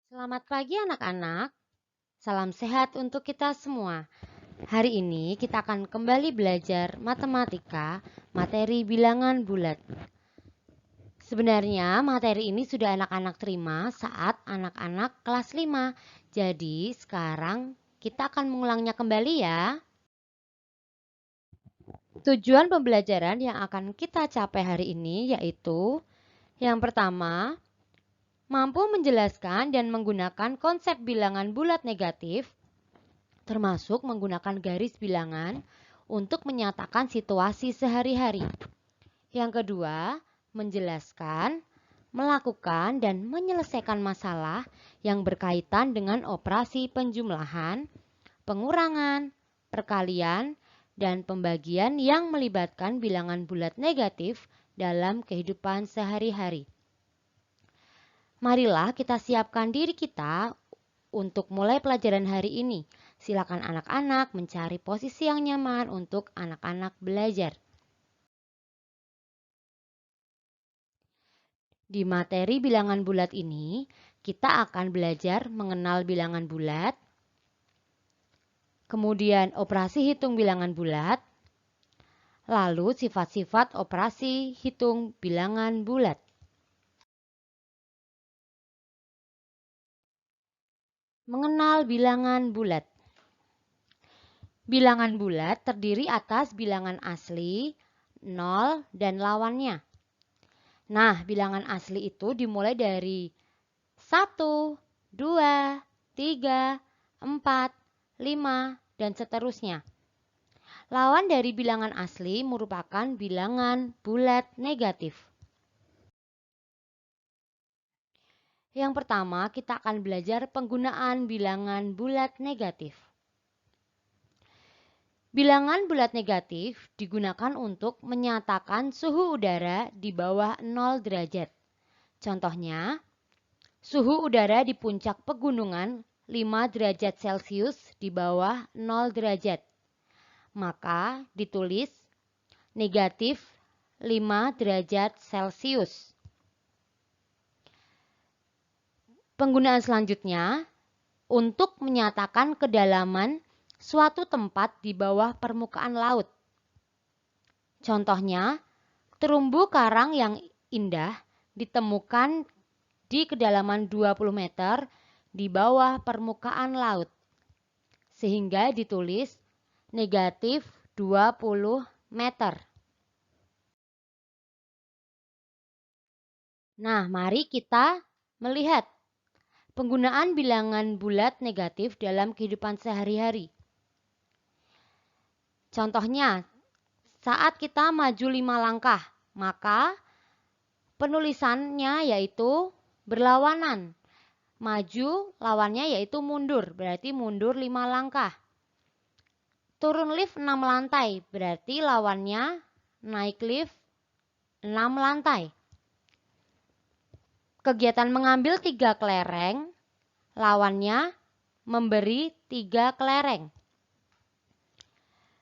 Selamat pagi anak-anak, salam sehat untuk kita semua. Hari ini kita akan kembali belajar matematika, materi bilangan bulat. Sebenarnya materi ini sudah anak-anak terima saat anak-anak kelas 5. Jadi sekarang kita akan mengulangnya kembali ya. Tujuan pembelajaran yang akan kita capai hari ini yaitu yang pertama, mampu menjelaskan dan menggunakan konsep bilangan bulat negatif termasuk menggunakan garis bilangan untuk menyatakan situasi sehari-hari. Yang kedua, menjelaskan, melakukan, dan menyelesaikan masalah yang berkaitan dengan operasi penjumlahan, pengurangan, perkalian, dan pembagian yang melibatkan bilangan bulat negatif dalam kehidupan sehari-hari. Marilah kita siapkan diri kita untuk mulai pelajaran hari ini. Silakan anak-anak mencari posisi yang nyaman untuk anak-anak belajar. Di materi bilangan bulat ini, kita akan belajar mengenal bilangan bulat, kemudian operasi hitung bilangan bulat, lalu sifat-sifat operasi hitung bilangan bulat. Mengenal bilangan bulat. Bilangan bulat terdiri atas bilangan asli, 0, dan lawannya. Nah, bilangan asli itu dimulai dari 1, 2, 3, 4, 5, dan seterusnya. Lawan dari bilangan asli merupakan bilangan bulat negatif. Yang pertama, kita akan belajar penggunaan bilangan bulat negatif. Bilangan bulat negatif digunakan untuk menyatakan suhu udara di bawah 0 derajat. Contohnya, suhu udara di puncak pegunungan 5 derajat Celcius di bawah 0 derajat. Maka ditulis negatif 5 derajat Celcius. Penggunaan selanjutnya untuk menyatakan kedalaman suatu tempat di bawah permukaan laut. Contohnya, terumbu karang yang indah ditemukan di kedalaman 20 meter di bawah permukaan laut. Sehingga ditulis negatif 20 meter. Nah, mari kita melihat penggunaan bilangan bulat negatif dalam kehidupan sehari-hari. Contohnya, saat kita maju 5 langkah, maka penulisannya yaitu berlawanan. Maju lawannya yaitu mundur, berarti mundur 5 langkah. Turun lift 6 lantai, berarti lawannya naik lift 6 lantai. Kegiatan mengambil 3 kelereng, lawannya memberi 3 kelereng.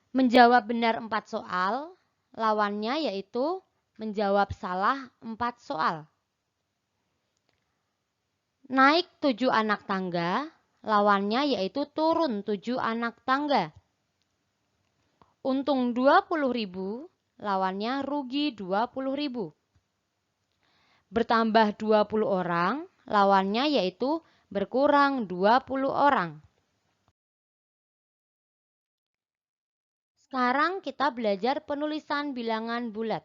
Menjawab benar 4 soal, lawannya yaitu menjawab salah 4 soal. Naik 7 anak tangga, lawannya yaitu turun 7 anak tangga. Untung 20.000, lawannya rugi 20.000. Bertambah 20 orang, lawannya yaitu berkurang 20 orang. Sekarang kita belajar penulisan bilangan bulat.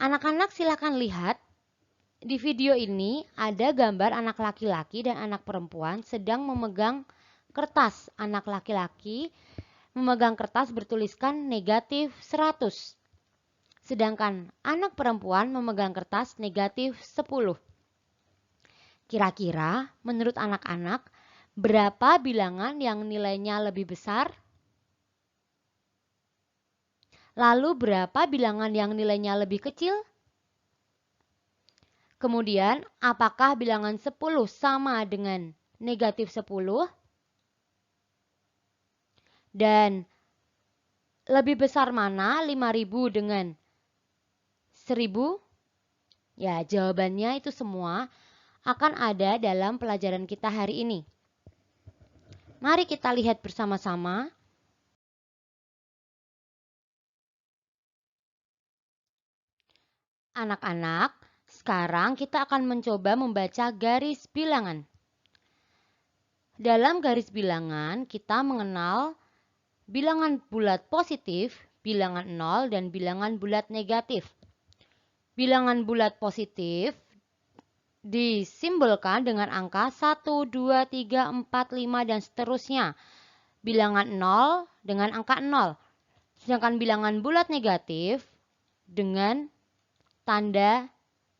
Anak-anak silakan lihat, di video ini ada gambar anak laki-laki dan anak perempuan sedang memegang kertas. Anak laki-laki memegang kertas bertuliskan negatif 100. Sedangkan anak perempuan memegang kertas negatif 10. Kira-kira menurut anak-anak, berapa bilangan yang nilainya lebih besar? Lalu berapa bilangan yang nilainya lebih kecil? Kemudian, apakah bilangan 10 sama dengan negatif 10? Dan lebih besar mana 5.000 dengan 1.000? Ya, jawabannya itu semua akan ada dalam pelajaran kita hari ini. Mari kita lihat bersama-sama. Anak-anak, sekarang kita akan mencoba membaca garis bilangan. Dalam garis bilangan, kita mengenal bilangan bulat positif, bilangan 0, dan bilangan bulat negatif. Bilangan bulat positif disimbolkan dengan angka 1, 2, 3, 4, 5, dan seterusnya. Bilangan 0 dengan angka 0. Sedangkan bilangan bulat negatif dengan tanda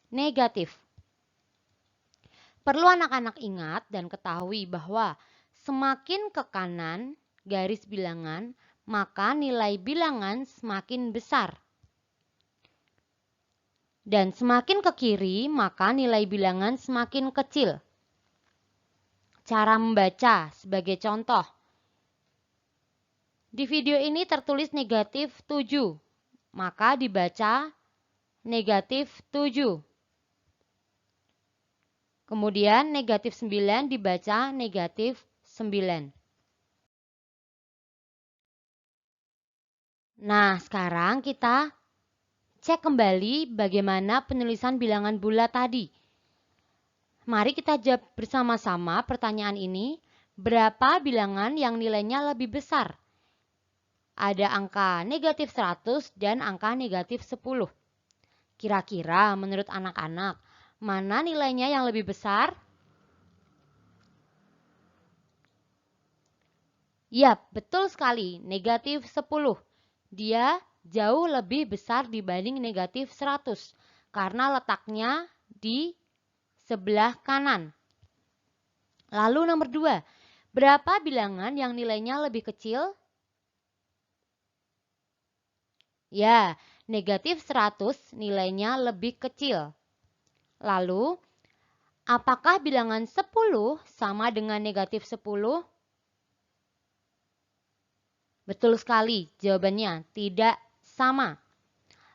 negatif. Perlu anak-anak ingat dan ketahui bahwa semakin ke kanan garis bilangan, maka nilai bilangan semakin besar. Dan semakin ke kiri, maka nilai bilangan semakin kecil. Cara membaca sebagai contoh. Di video ini tertulis negatif 7, maka dibaca negatif 7. Kemudian negatif 9 dibaca negatif 9. Nah, sekarang kita cek kembali bagaimana penulisan bilangan bulat tadi. Mari kita jawab bersama-sama pertanyaan ini. Berapa bilangan yang nilainya lebih besar? Ada angka negatif 100 dan angka negatif 10. Kira-kira menurut anak-anak, mana nilainya yang lebih besar? Yap, betul sekali, negatif 10. Dia jauh lebih besar dibanding negatif 100 karena letaknya di sebelah kanan. Lalu nomor 2, berapa bilangan yang nilainya lebih kecil? Ya, negatif 100 nilainya lebih kecil. Lalu, apakah bilangan 10 sama dengan negatif 10? Betul sekali, jawabannya tidak sama.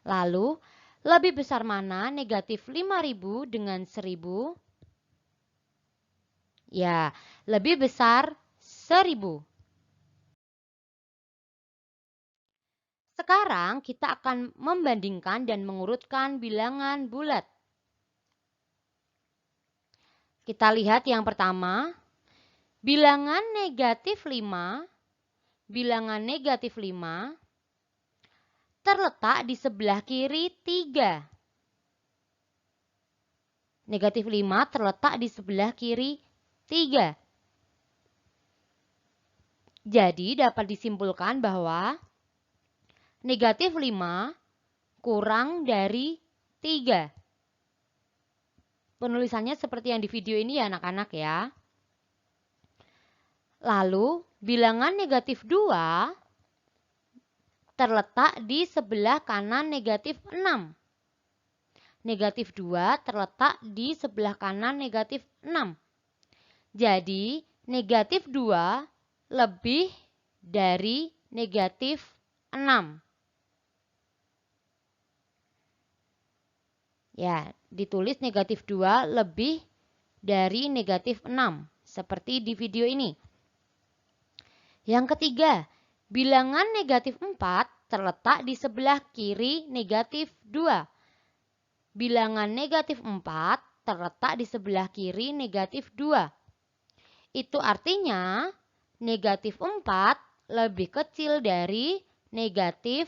Lalu, lebih besar mana negatif 5.000 dengan 1.000? Ya, lebih besar 1.000. Sekarang kita akan membandingkan dan mengurutkan bilangan bulat. Kita lihat yang pertama, bilangan negatif 5, bilangan negatif 5 terletak di sebelah kiri 3. Negatif 5 terletak di sebelah kiri 3. Jadi dapat disimpulkan bahwa negatif 5 kurang dari 3. Penulisannya seperti yang di video ini ya anak-anak ya. Lalu bilangan negatif 2 terletak di sebelah kanan negatif 6. Negatif 2 terletak di sebelah kanan negatif 6. Jadi negatif 2 lebih dari negatif 6. Ya, ditulis negatif 2 lebih dari negatif 6, seperti di video ini. Yang ketiga, bilangan negatif 4 terletak di sebelah kiri negatif 2. Bilangan negatif 4 terletak di sebelah kiri negatif 2. Itu artinya negatif 4 lebih kecil dari negatif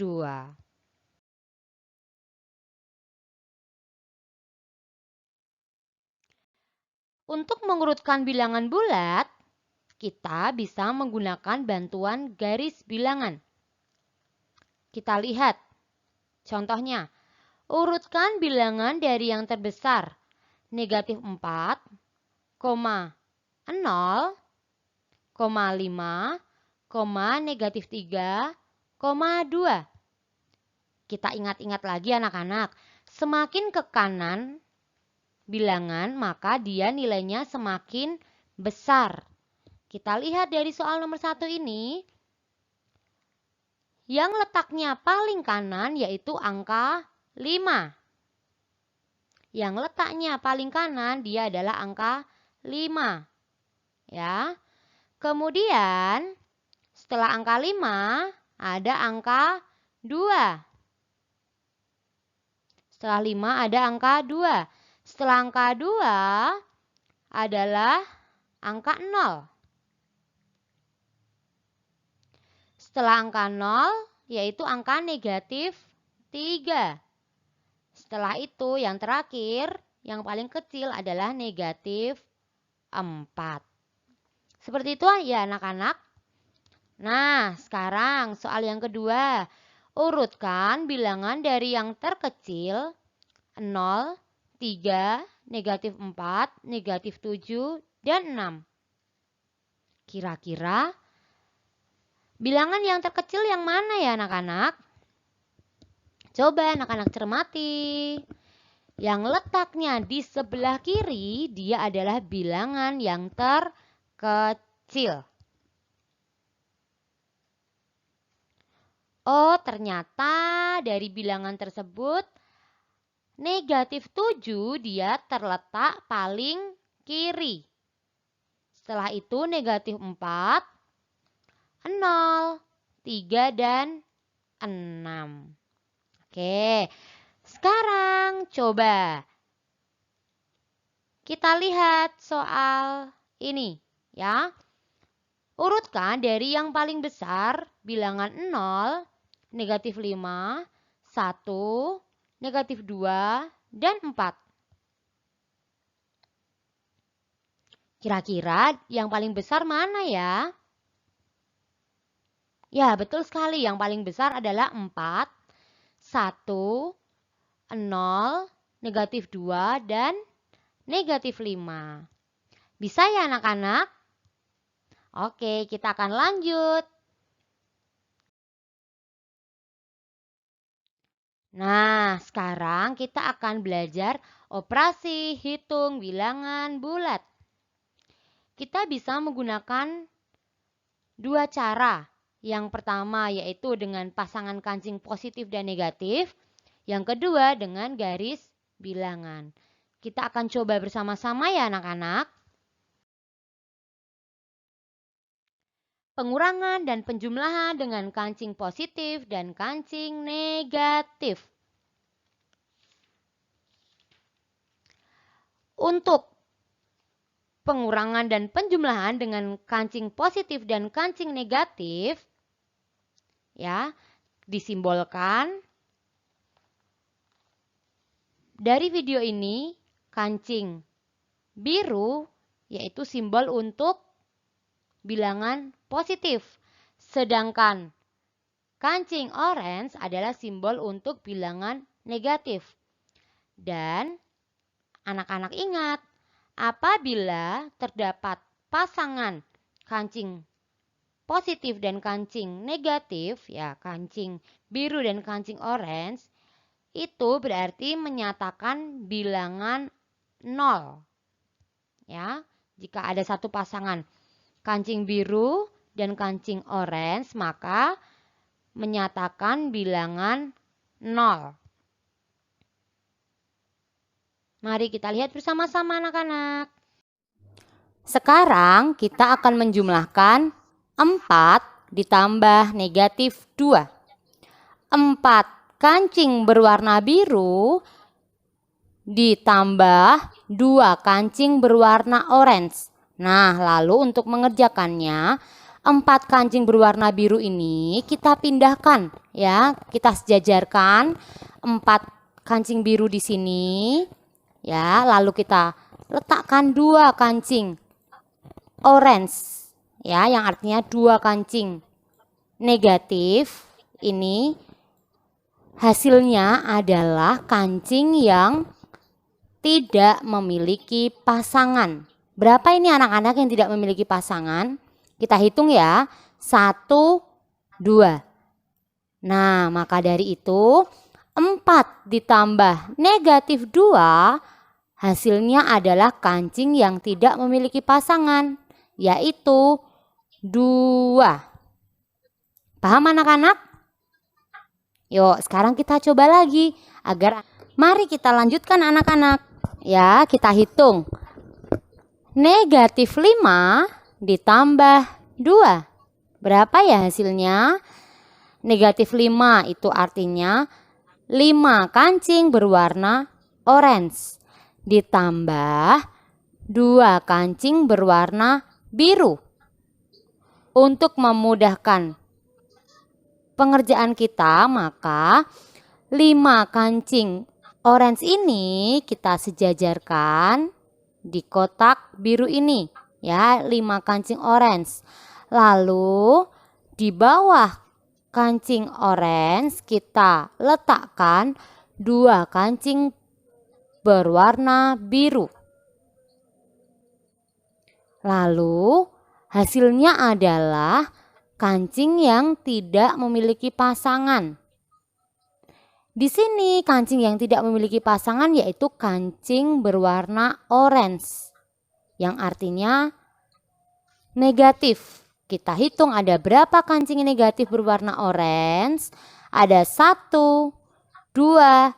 2. Untuk mengurutkan bilangan bulat, kita bisa menggunakan bantuan garis bilangan. Kita lihat contohnya. Urutkan bilangan dari yang terbesar. Negatif 4, 0, 5, negatif 3, 2. Kita ingat-ingat lagi anak-anak. Semakin ke kanan bilangan, maka dia nilainya semakin besar. Kita lihat dari soal nomor 1 ini. Yang letaknya paling kanan yaitu angka 5. yang letaknya paling kanan dia adalah angka 5. Ya. Kemudian setelah angka 5 ada angka 2. Setelah 5 ada angka 2. Setelah angka 2 adalah angka 0. Setelah angka 0 yaitu angka negatif 3. Setelah itu yang terakhir, yang paling kecil adalah negatif 4. Seperti itu ya anak-anak. Nah, sekarang soal yang kedua. Urutkan bilangan dari yang terkecil 0, 3, negatif 4, negatif 7, dan 6. Kira-kira bilangan yang terkecil yang mana ya anak-anak? Coba anak-anak cermati. Yang letaknya di sebelah kiri dia adalah bilangan yang terkecil. Oh, ternyata dari bilangan tersebut negatif 7 dia terletak paling kiri. Setelah itu negatif 4, 0, 3, dan 6. Oke, sekarang coba kita lihat soal ini ya. Urutkan dari yang paling besar bilangan 0, negatif 5, 1, negatif 2, dan 4. Kira-kira yang paling besar mana ya? Ya, betul sekali. Yang paling besar adalah 4, 1, 0, negatif 2, dan negatif 5. Bisa ya anak-anak? Oke, kita akan lanjut. Nah, sekarang kita akan belajar operasi hitung bilangan bulat. Kita bisa menggunakan dua cara. Yang pertama yaitu dengan pasangan kancing positif dan negatif. Yang kedua dengan garis bilangan. Kita akan coba bersama-sama ya anak-anak. Pengurangan dan penjumlahan dengan kancing positif dan kancing negatif. Untuk pengurangan dan penjumlahan dengan kancing positif dan kancing negatif, ya, disimbolkan dari video ini. Kancing biru yaitu simbol untuk bilangan positif, sedangkan kancing orange adalah simbol untuk bilangan negatif. Dan anak-anak ingat, apabila terdapat pasangan kancing positif dan kancing negatif, ya kancing biru dan kancing orange, itu berarti menyatakan bilangan 0. Ya, jika ada satu pasangan kancing biru dan kancing orange, maka menyatakan bilangan 0. Mari kita lihat bersama-sama anak-anak. Sekarang kita akan menjumlahkan 4 ditambah negatif 2. 4 kancing berwarna biru ditambah 2 kancing berwarna orange. Nah, lalu untuk mengerjakannya, 4 kancing berwarna biru ini kita pindahkan ya, kita sejajarkan 4 kancing biru di sini ya, lalu kita letakkan 2 kancing orange ya, yang artinya 2 kancing negatif. Ini hasilnya adalah kancing yang tidak memiliki pasangan. Berapa ini anak-anak yang tidak memiliki pasangan? Kita hitung ya. 1, 2. Nah, maka dari itu 4 ditambah negatif 2 hasilnya adalah kancing yang tidak memiliki pasangan, yaitu 2. Paham anak-anak? Yuk, sekarang kita coba lagi agar Mari kita lanjutkan anak-anak. Ya, kita hitung. Negatif 5 ditambah 2. Berapa ya hasilnya? Negatif 5 itu artinya 5 kancing berwarna orange ditambah 2 kancing berwarna biru. Untuk memudahkan pengerjaan kita, maka 5 kancing orange ini kita sejajarkan di kotak biru ini. Ya, 5 kancing orange. Lalu di bawah kancing orange kita letakkan 2 kancing berwarna biru. Lalu hasilnya adalah kancing yang tidak memiliki pasangan. Di sini kancing yang tidak memiliki pasangan yaitu kancing berwarna orange, yang artinya negatif. Kita hitung ada berapa kancing negatif berwarna orange. Ada 1, 2,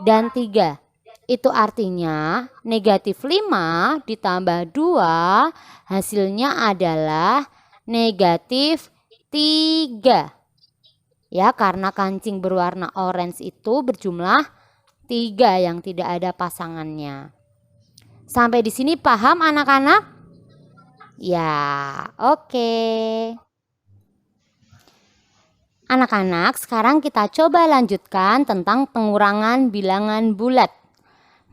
dan 3. Itu artinya negatif 5 ditambah 2 hasilnya adalah negatif 3. Ya, karena kancing berwarna orange itu berjumlah 3 yang tidak ada pasangannya. Sampai di sini paham anak-anak? Ya, oke. Anak-anak, sekarang kita coba lanjutkan tentang pengurangan bilangan bulat.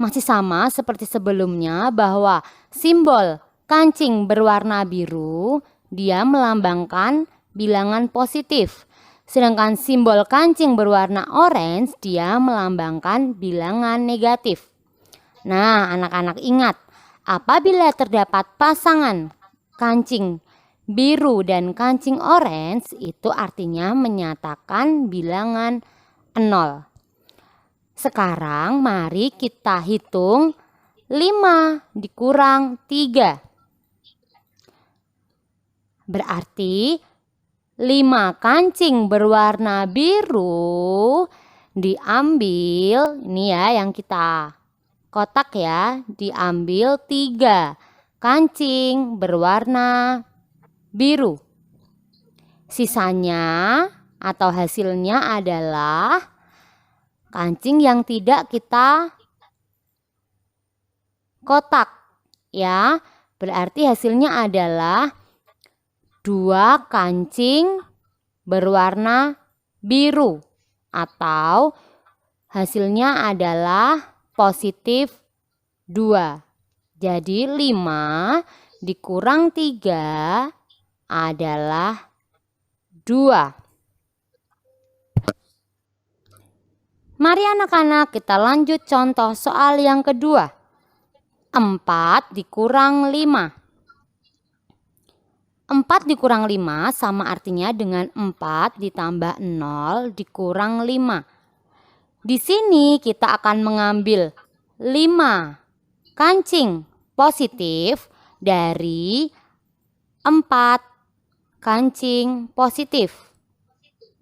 Masih sama seperti sebelumnya bahwa simbol kancing berwarna biru dia melambangkan bilangan positif. Sedangkan simbol kancing berwarna orange dia melambangkan bilangan negatif. Nah, anak-anak ingat, apabila terdapat pasangan kancing biru dan kancing orange itu artinya menyatakan bilangan 0. Sekarang mari kita hitung 5 dikurang 3. Berarti 5 kancing berwarna biru diambil, ini ya yang kita kotak ya, diambil 3 kancing berwarna biru. Sisanya atau hasilnya adalah kancing yang tidak kita kotak ya. Berarti hasilnya adalah 2 kancing berwarna biru atau hasilnya adalah positif 2. Jadi 5 dikurang 3 adalah 2. Mari anak-anak kita lanjut contoh soal yang kedua. 4 dikurang 5. 4 dikurang 5 sama artinya dengan 4 ditambah 0 dikurang 5. Di sini kita akan mengambil 5 kancing positif dari 4 kancing positif.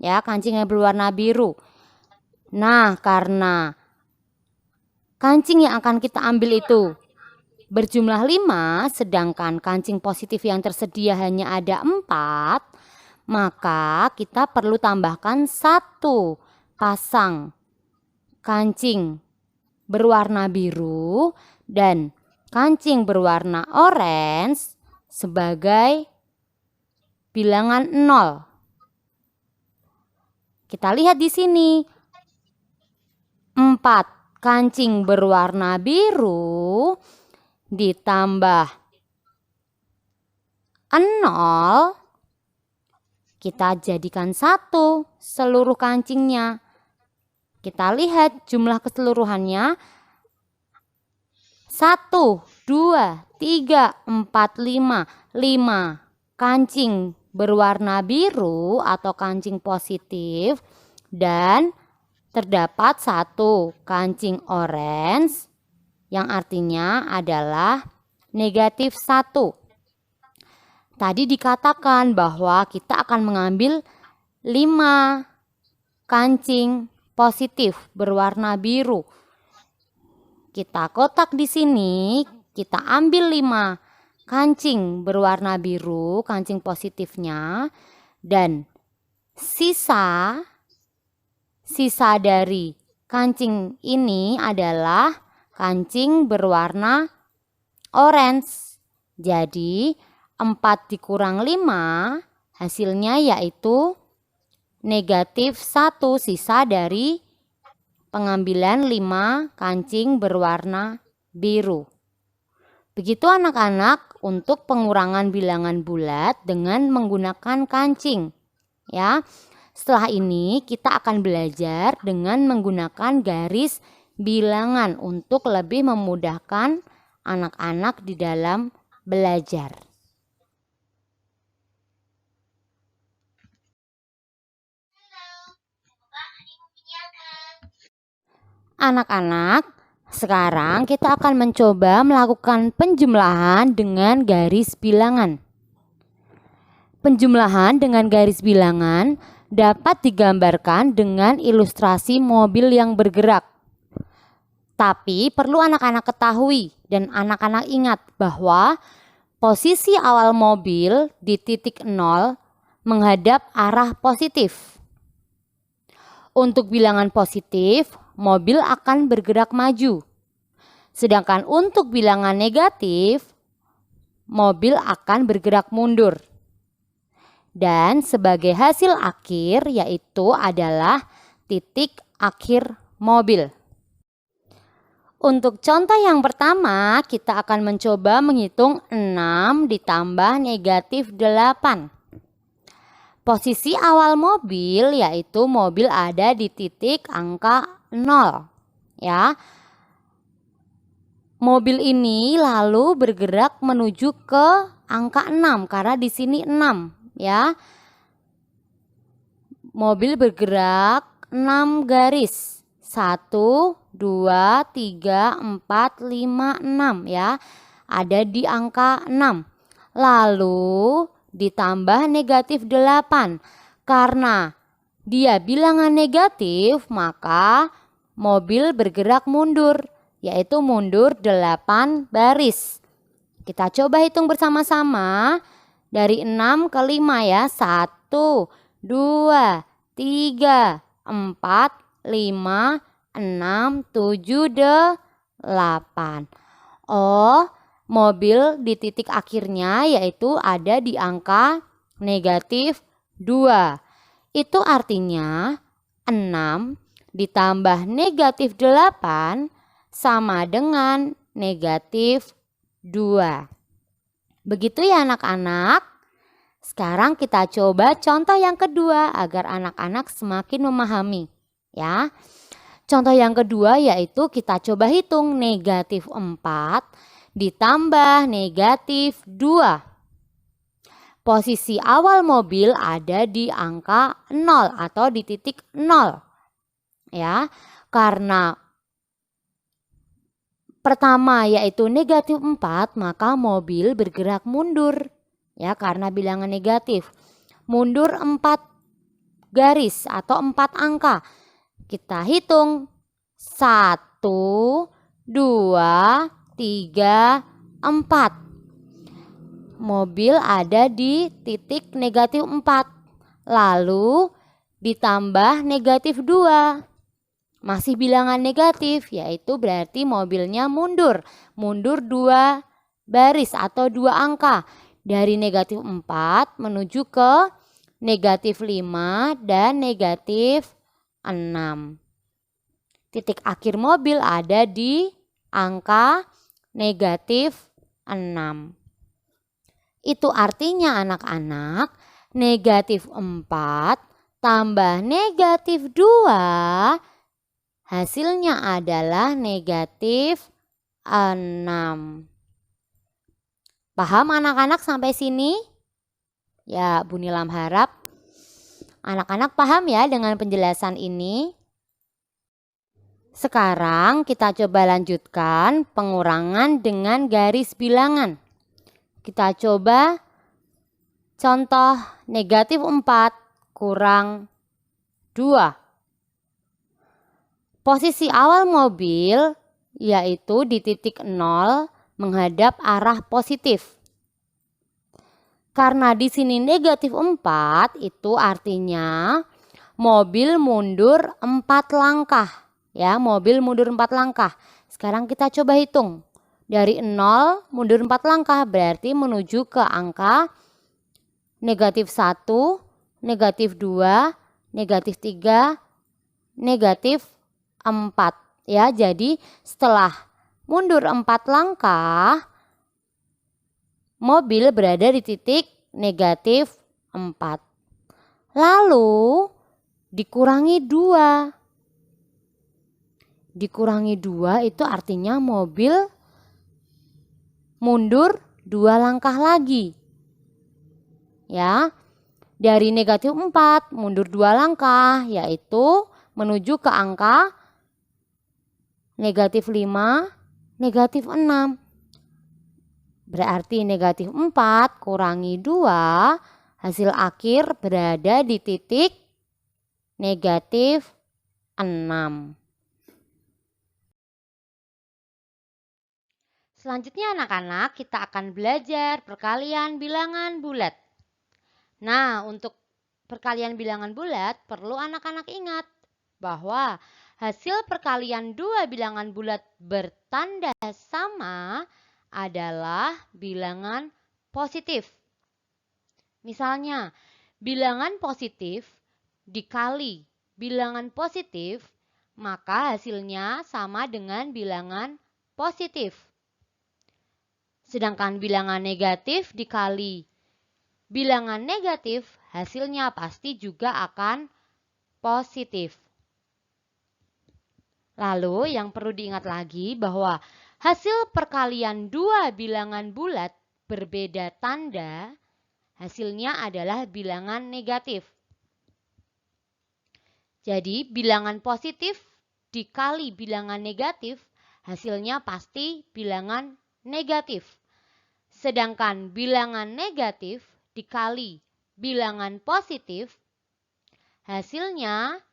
Ya, kancing yang berwarna biru. Nah, karena kancing yang akan kita ambil itu berjumlah 5, sedangkan kancing positif yang tersedia hanya ada 4, maka kita perlu tambahkan 1 pasang kancing berwarna biru dan kancing berwarna orange sebagai bilangan 0. Kita lihat di sini. 4 kancing berwarna biru ditambah 0, kita jadikan 1 seluruh kancingnya. Kita lihat jumlah keseluruhannya 1, 2, 3, 4, 5. 5 kancing berwarna biru atau kancing positif dan terdapat 1 kancing orange yang artinya adalah negatif 1. Tadi dikatakan bahwa kita akan mengambil 5 kancing positif berwarna biru. kita kotak di sini, kita ambil 5 kancing berwarna biru, kancing positifnya, dan sisa dari kancing ini adalah kancing berwarna orange. Jadi 4 dikurang 5 hasilnya yaitu -1, sisa dari pengambilan 5 kancing berwarna biru. Begitu anak-anak untuk pengurangan bilangan bulat dengan menggunakan kancing. Ya, setelah ini kita akan belajar dengan menggunakan garis bilangan untuk lebih memudahkan anak-anak di dalam belajar. Anak-anak, sekarang kita akan mencoba melakukan penjumlahan dengan garis bilangan. Penjumlahan dengan garis bilangan dapat digambarkan dengan ilustrasi mobil yang bergerak. Tapi perlu anak-anak ketahui dan anak-anak ingat bahwa posisi awal mobil di titik 0 menghadap arah positif. Untuk bilangan positif, mobil akan bergerak maju. Sedangkan untuk bilangan negatif, mobil akan bergerak mundur. Dan sebagai hasil akhir yaitu adalah titik akhir mobil. Untuk contoh yang pertama, kita akan mencoba menghitung 6 ditambah -8. Posisi awal mobil yaitu mobil ada di titik angka 0. Ya. Mobil ini lalu bergerak menuju ke angka 6 karena di sini 6, ya. Mobil bergerak 6 garis. 1 2 3 4 5 6, ya. Ada di angka 6. Lalu ditambah -8. Karena dia bilangan negatif, maka mobil bergerak mundur, yaitu mundur 8 baris. Kita coba hitung bersama-sama dari 6 ke 5 ya. 1, 2, 3, 4, 5, 6, 7, 8. Oh, mobil di titik akhirnya yaitu ada di angka -2. Itu artinya 6 ditambah -8 sama dengan -2. Begitu ya anak-anak. Sekarang kita coba contoh yang kedua agar anak-anak semakin memahami. Ya. Contoh yang kedua yaitu kita coba hitung -4 ditambah -2. Posisi awal mobil ada di angka 0 atau di titik 0. Ya, karena pertama yaitu -4, maka mobil bergerak mundur. Ya, karena bilangan negatif. Mundur 4 garis atau 4 angka. Kita hitung 1, 2, 3, 4. Mobil ada di titik -4. Lalu ditambah -2. Masih bilangan negatif, yaitu berarti mobilnya mundur. Mundur 2 baris atau 2 angka. Dari -4 menuju ke -5 dan -6. Titik akhir mobil ada di angka -6. Itu artinya anak-anak -4 tambah -2 hasilnya adalah -6. Paham anak-anak sampai sini? Ya, Bu Nilam harap anak-anak paham ya dengan penjelasan ini. Sekarang kita coba lanjutkan pengurangan dengan garis bilangan. Kita coba contoh -4 kurang 2. Posisi awal mobil yaitu di titik 0 menghadap arah positif. Karena di sini negatif 4, itu artinya mobil mundur 4 langkah. Ya, mobil mundur 4 langkah. Sekarang kita coba hitung. Dari 0 mundur 4 langkah berarti menuju ke angka negatif 1, negatif 2, negatif 3, negatif 4. Ya, jadi setelah mundur 4 langkah, mobil berada di titik negatif 4. Lalu dikurangi 2. Dikurangi 2 itu artinya mobil mundur 2 langkah lagi. Ya, dari negatif 4 mundur 2 langkah, yaitu menuju ke angka negatif 5, negatif 6. Berarti negatif 4 kurangi 2, hasil akhir berada di titik negatif 6. Selanjutnya anak-anak, kita akan belajar perkalian bilangan bulat. Nah, untuk perkalian bilangan bulat perlu anak-anak ingat bahwa hasil perkalian dua bilangan bulat bertanda sama adalah bilangan positif. Misalnya, bilangan positif dikali bilangan positif, maka hasilnya sama dengan bilangan positif. Sedangkan bilangan negatif dikali bilangan negatif, hasilnya pasti juga akan positif. Lalu yang perlu diingat lagi bahwa hasil perkalian dua bilangan bulat berbeda tanda, hasilnya adalah bilangan negatif. Jadi bilangan positif dikali bilangan negatif, hasilnya pasti bilangan negatif. Sedangkan bilangan negatif dikali bilangan positif, hasilnya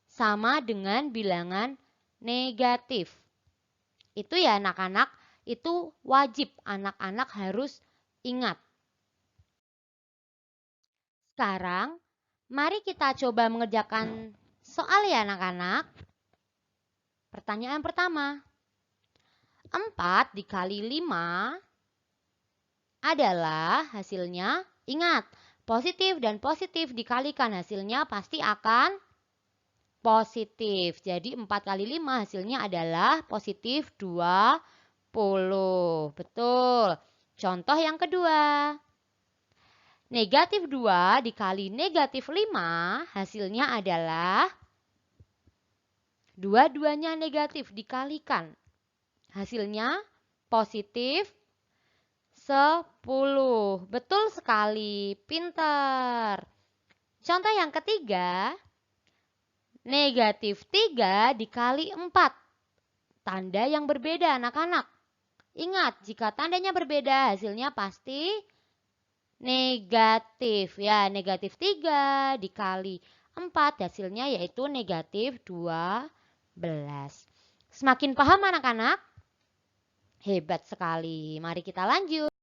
sama dengan bilangan negatif. Itu ya anak-anak, itu wajib anak-anak harus ingat. Sekarang, mari kita coba mengerjakan soal ya anak-anak. Pertanyaan pertama, 4 dikali 5 adalah hasilnya, ingat, positif dan positif dikalikan hasilnya pasti akan positif. Jadi 4 kali 5 hasilnya adalah positif 20. Betul. Contoh yang kedua. Negatif 2 dikali negatif 5 hasilnya adalah dua-duanya negatif dikalikan. Hasilnya positif 10. Betul sekali, pintar. Contoh yang ketiga, negatif 3 dikali 4. Tanda yang berbeda anak-anak. Ingat, jika tandanya berbeda hasilnya pasti negatif. Ya, negatif 3 dikali 4 hasilnya yaitu negatif 12. Semakin paham anak-anak? Hebat sekali. Mari kita lanjut.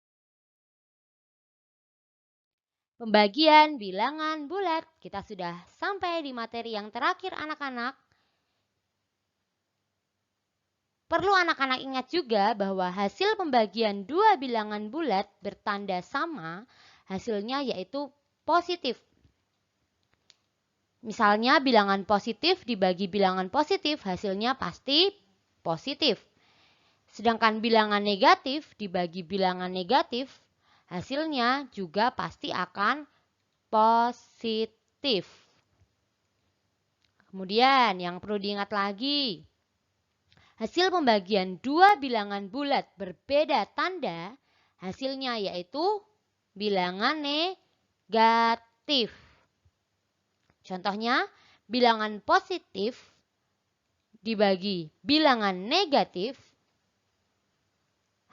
Pembagian bilangan bulat. Kita sudah sampai di materi yang terakhir anak-anak. Perlu anak-anak ingat juga bahwa hasil pembagian dua bilangan bulat bertanda sama, hasilnya yaitu positif. Misalnya bilangan positif dibagi bilangan positif, hasilnya pasti positif. Sedangkan bilangan negatif dibagi bilangan negatif, hasilnya juga pasti akan positif. Kemudian yang perlu diingat lagi, hasil pembagian dua bilangan bulat berbeda tanda, hasilnya yaitu bilangan negatif. Contohnya, bilangan positif dibagi bilangan negatif,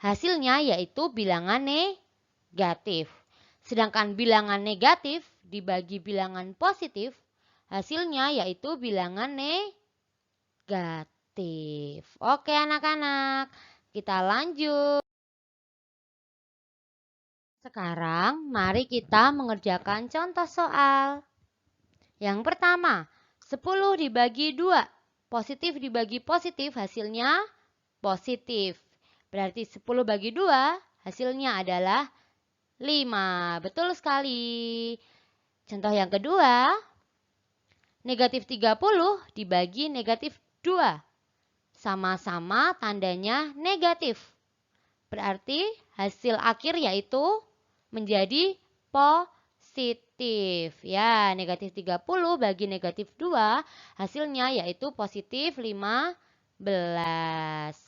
hasilnya yaitu bilangan negatif. Sedangkan bilangan negatif dibagi bilangan positif, hasilnya yaitu bilangan negatif. positif. Oke anak-anak, kita lanjut. Sekarang mari kita mengerjakan contoh soal. Yang pertama, 10 dibagi 2. Positif dibagi positif hasilnya positif. Berarti 10 bagi 2 hasilnya adalah 5. Betul sekali. Contoh yang kedua, negatif 30 dibagi negatif 2. Sama-sama tandanya negatif. Berarti hasil akhir yaitu menjadi positif. Ya, negatif 30 bagi negatif 2 hasilnya yaitu positif 15.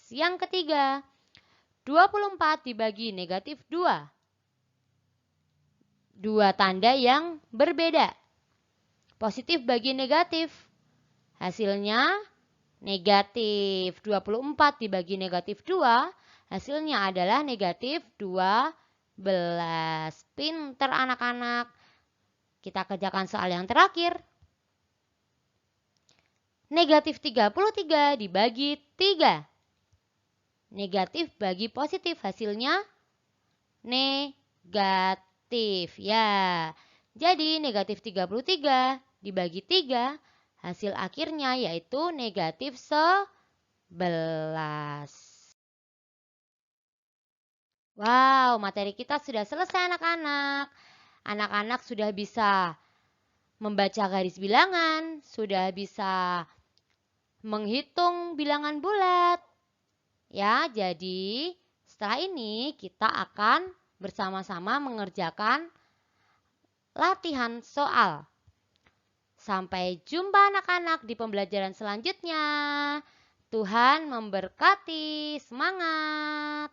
Yang ketiga, 24 dibagi negatif 2. Dua tanda yang berbeda. Positif bagi negatif. Hasilnya negatif. 24 dibagi negatif 2. Hasilnya adalah negatif 12. Pinter anak-anak. Kita kerjakan soal yang terakhir. Negatif 33 dibagi 3. Negatif bagi positif hasilnya negatif. Ya, jadi negatif 33 dibagi 3 hasil akhirnya yaitu negatif 11. Wow, materi kita sudah selesai anak-anak. Anak-anak sudah bisa membaca garis bilangan, sudah bisa menghitung bilangan bulat. Ya, jadi setelah ini kita akan bersama-sama mengerjakan latihan soal. Sampai jumpa anak-anak di pembelajaran selanjutnya. Tuhan memberkati. Semangat!